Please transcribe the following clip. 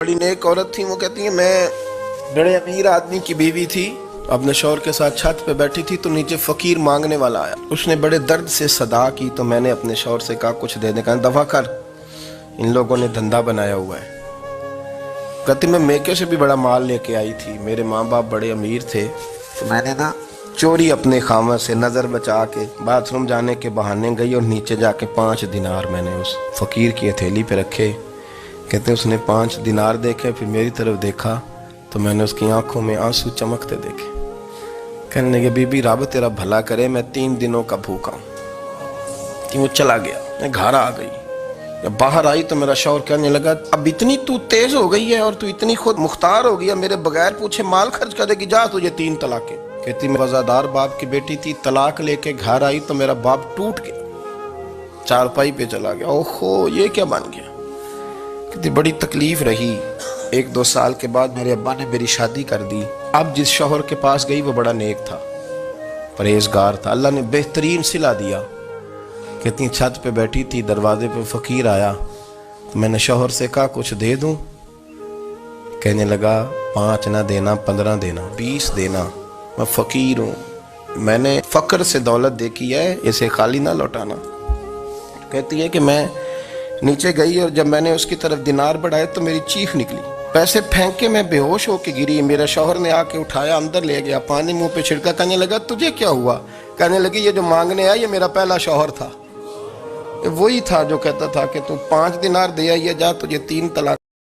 बड़ी नेक औरत थी। वो कहती है मैं बड़े अमीर आदमी की बीवी थी, अपने शौहर के साथ छत पे बैठी थी तो नीचे फकीर मांगने वाला आया। उसने बड़े दर्द से सदा की तो मैंने अपने शौहर से कहा कुछ देने का, दफा कर, इन लोगों ने धंधा बनाया हुआ है। कहती मैं मेके से भी बड़ा माल लेके आई थी, मेरे माँ बाप बड़े अमीर थे तो मैंने ना चोरी अपने खामद से नज़र बचा के बाथरूम जाने के बहाने गई और नीचे जाके 5 दिनार मैंने उस फकीर की हथेली पे रखे। कहते उसने 5 दिनार देखे, फिर मेरी तरफ देखा तो मैंने उसकी आंखों में आंसू चमकते देखे। कहने लगे बीबी रब तेरा भला करे, मैं 3 दिनों का भूखा हूँ। कि वो चला गया, मैं घर आ गई। जब बाहर आई तो मेरा शौहर कहने लगा अब इतनी तू तेज हो गई है और तू इतनी खुद मुख्तार हो गई है, मेरे बगैर पूछे माल खर्च कर देगी, जा तुझे 3 तलाकें। कहती मैं वफादार बाप की बेटी थी, तलाक लेके घर आई तो मेरा बाप टूट गया, चारपाई पे चला गया। ओहो ये क्या बन गया। कहती बड़ी तकलीफ रही। 1-2 साल के बाद मेरे अब्बा ने मेरी शादी कर दी। अब जिस शौहर के पास गई वो बड़ा नेक था, परहेजगार था, अल्लाह ने बेहतरीन सिला दिया। कहती छत पे बैठी थी, दरवाजे पे फकीर आया तो मैंने शौहर से कहा कुछ दे दूं। कहने लगा 5 ना देना, 15 देना, 20 देना, मैं फकीर हूँ, मैंने फक्र से दौलत देखी है, इसे खाली ना लौटाना। कहती है कि मैं नीचे गई और जब मैंने उसकी तरफ दिनार बढ़ाए तो मेरी चीख निकली, पैसे फेंक के मैं बेहोश होके गिरी। मेरा शौहर ने आके उठाया, अंदर ले गया, पानी मुंह पे छिड़का। कहने लगा तुझे क्या हुआ। कहने लगी ये जो मांगने आया ये मेरा पहला शौहर था, वही था जो कहता था कि तू 5 दिनार दे आई है, जा तुझे 3 तलाक